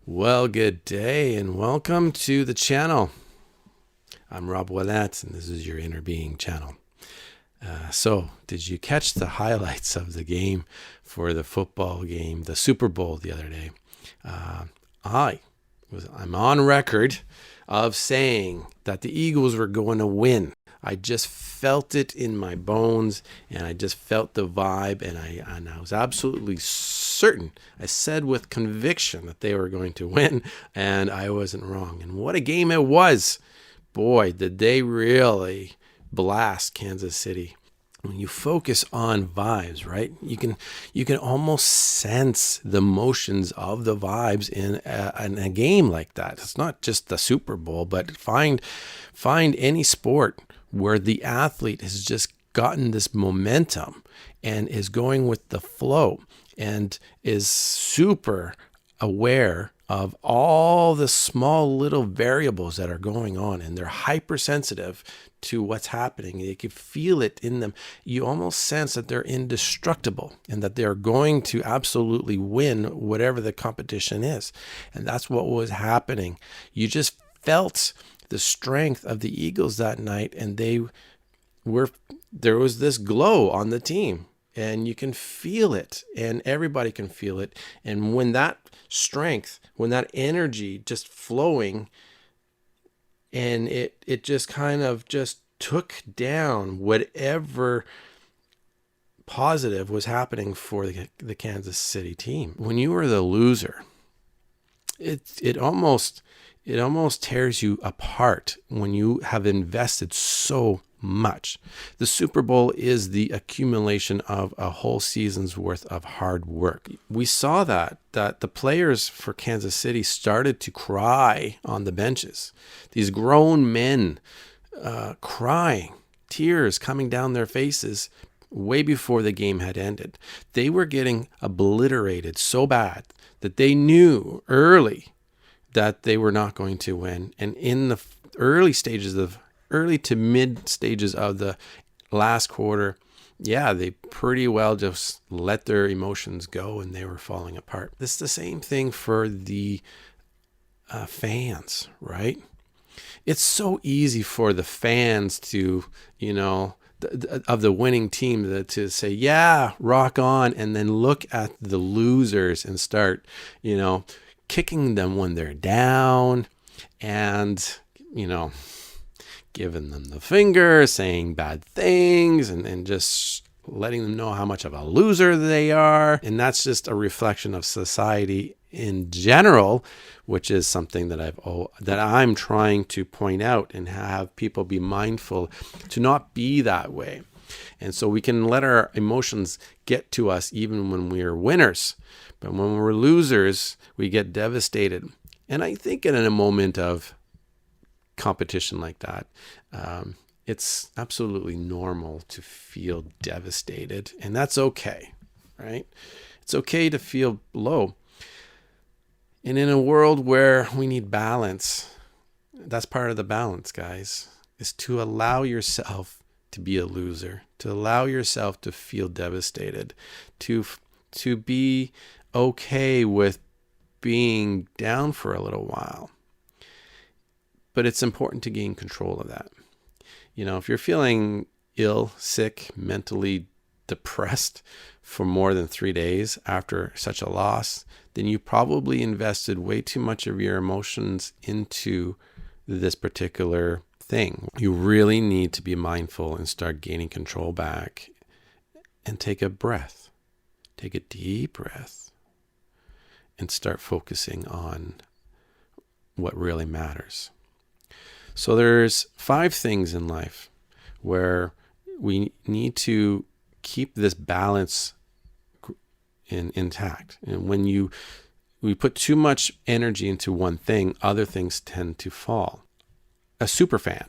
Well, good day and welcome to the channel. I'm Rob Ouellette and this is your Inner Being channel. So, did you catch the highlights of the game for the football game, the Super Bowl the other day? I'm on record of saying that the Eagles were going to win. I just felt it in my bones, and I just felt the vibe, and I was absolutely certain. I said with conviction that they were going to win, and I wasn't wrong. And what a game it was! Boy, did they really blast Kansas City. When you focus on vibes, right? You can almost sense the motions of the vibes in a game like that. It's not just the Super Bowl, but find any sport where the athlete has just gotten this momentum and is going with the flow and is super aware of all the small little variables that are going on, and they're hypersensitive to what's happening. You can feel it in them. You almost sense that they're indestructible and that they're going to absolutely win whatever the competition is. And that's what was happening. You just felt the strength of the Eagles that night, and there was this glow on the team, and you can feel it, and everybody can feel it. And when that strength, when that energy just flowing, and it just kind of just took down whatever positive was happening for the Kansas City team. When you are the loser, it almost tears you apart when you have invested so much. The Super Bowl is the accumulation of a whole season's worth of hard work. We saw that the players for Kansas City started to cry on the benches. These grown men crying, tears coming down their faces way before the game had ended. They were getting obliterated so bad that they knew early that they were not going to win. And in the early to mid stages of the last quarter, they pretty well just let their emotions go and they were falling apart. This is the same thing for the fans, right? It's so easy for the fans to, of the winning team to say, yeah, rock on, and then look at the losers and start, kicking them when they're down and, giving them the finger, saying bad things, and just letting them know how much of a loser they are. And that's just a reflection of society in general, which is something that I'm trying to point out and have people be mindful to not be that way. And so we can let our emotions get to us even when we're winners. But when we're losers, we get devastated. And I think in a moment of competition like that, it's absolutely normal to feel devastated. And that's okay, right? It's okay to feel low. And in a world where we need balance, that's part of the balance, guys, is to allow yourself to be a loser, to allow yourself to feel devastated, to be okay with being down for a little while. But it's important to gain control of that. If you're feeling ill, sick, mentally depressed for more than 3 days after such a loss, then you probably invested way too much of your emotions into this particular thing. You really need to be mindful and start gaining control back and take a breath. Take a deep breath and start focusing on what really matters. So there's 5 things in life where we need to keep this balance intact. And when we put too much energy into one thing, other things tend to fall. A super fan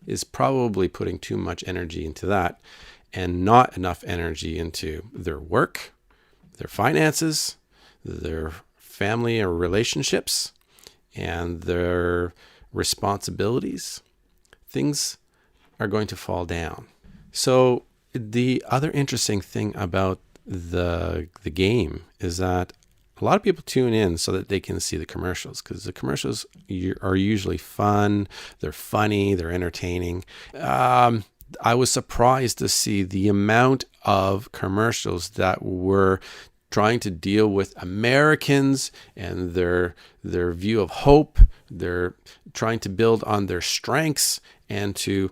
is probably putting too much energy into that and not enough energy into their work, their finances, their family or relationships, and their responsibilities. Things are going to fall down. So the other interesting thing about the game is that a lot of people tune in so that they can see the commercials, because the commercials are usually fun. They're funny. They're entertaining. I was surprised to see the amount of commercials that were trying to deal with Americans and their view of hope. They're trying to build on their strengths and to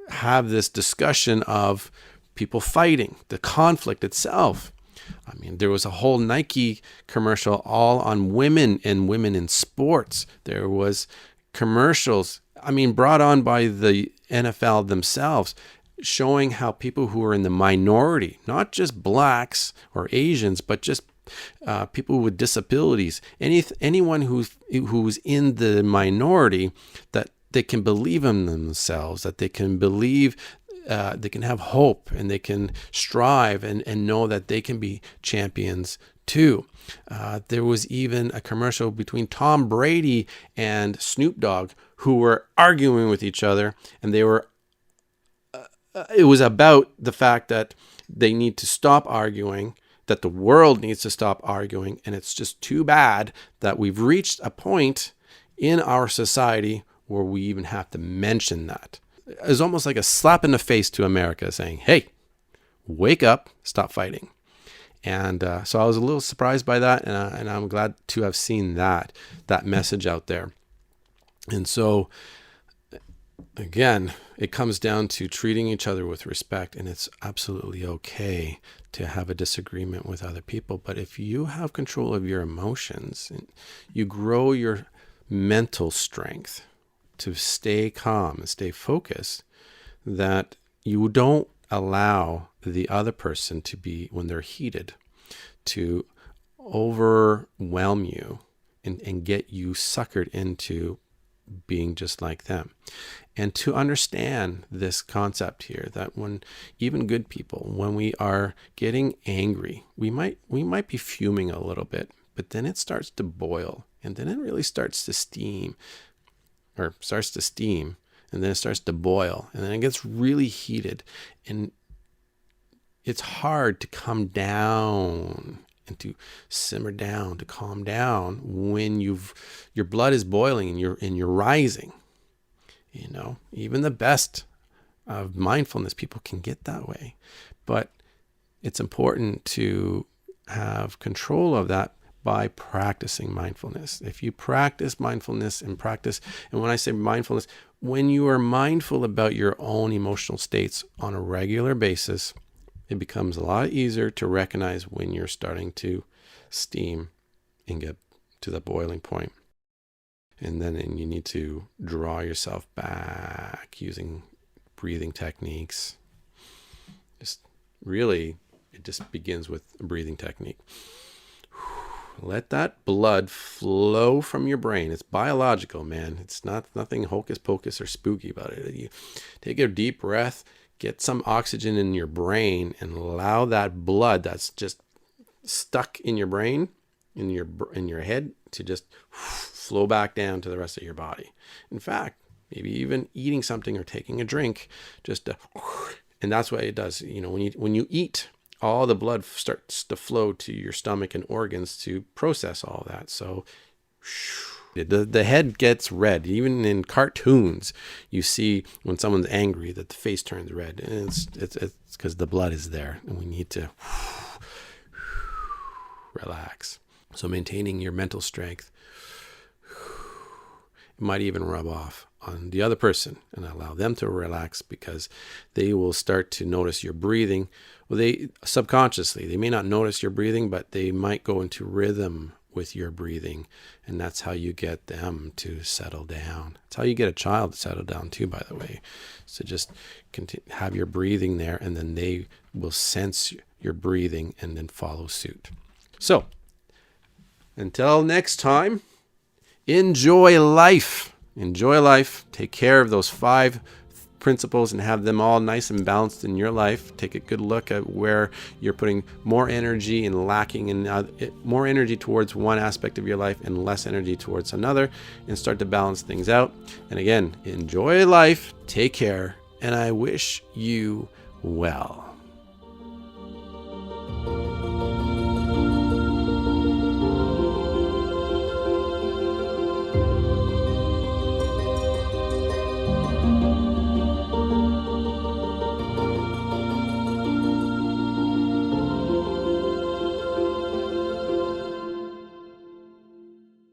have this discussion of people fighting, the conflict itself. I mean, there was a whole Nike commercial all on women and women in sports. There was commercials, brought on by the NFL themselves, showing how people who are in the minority, not just blacks or Asians, but just people with disabilities, anyone who's in the minority, that they can believe in themselves, that they can believe, they can have hope, and they can strive and know that they can be champions too. There was even a commercial between Tom Brady and Snoop Dogg, who were arguing with each other, and they were it was about the fact that they need to stop arguing, that the world needs to stop arguing, and it's just too bad that we've reached a point in our society where we even have to mention that. It's almost like a slap in the face to America, saying, hey, wake up, stop fighting. And so I was a little surprised by that, and I'm glad to have seen that message out there. And so, again, it comes down to treating each other with respect, and it's absolutely okay to have a disagreement with other people. But if you have control of your emotions, and you grow your mental strength to stay calm and stay focused, that you don't allow the other person to be, when they're heated, to overwhelm you and get you suckered into being just like them. And to understand this concept here, that when even good people, when we are getting angry, we might be fuming a little bit, but then it starts to boil, and then it really starts to steam, and then it starts to boil, and then it gets really heated, and it's hard to come down and to simmer down, to calm down when your blood is boiling and you're rising. Even the best of mindfulness people can get that way, but it's important to have control of that by practicing mindfulness. If you practice mindfulness and when I say mindfulness, when you are mindful about your own emotional states on a regular basis, it becomes a lot easier to recognize when you're starting to steam and get to the boiling point. And then you need to draw yourself back using breathing techniques. It just begins with a breathing technique. Let that blood flow from your brain. It's biological, man. It's nothing hocus pocus or spooky about it. You take a deep breath, get some oxygen in your brain, and allow that blood that's just stuck in your brain, in your head, to just flow back down to the rest of your body. In fact, maybe even eating something or taking a drink, and that's what it does. When you eat, all the blood starts to flow to your stomach and organs to process all that. So the head gets red. Even in cartoons, you see when someone's angry that the face turns red, and it's because the blood is there, and we need to relax. So maintaining your mental strength, it might even rub off on the other person and allow them to relax, because they will start to notice your breathing. Well, they may not notice your breathing, but they might go into rhythm with your breathing, and that's how you get them to settle down. It's how you get a child to settle down too, by the way. So just have your breathing there, and then they will sense your breathing and then follow suit. So until next time, enjoy life. Take care of those 5 principles and have them all nice and balanced in your life. Take a good look at where you're putting more energy and lacking in more energy towards one aspect of your life and less energy towards another, and start to balance things out. And again, enjoy life, take care, and I wish you well.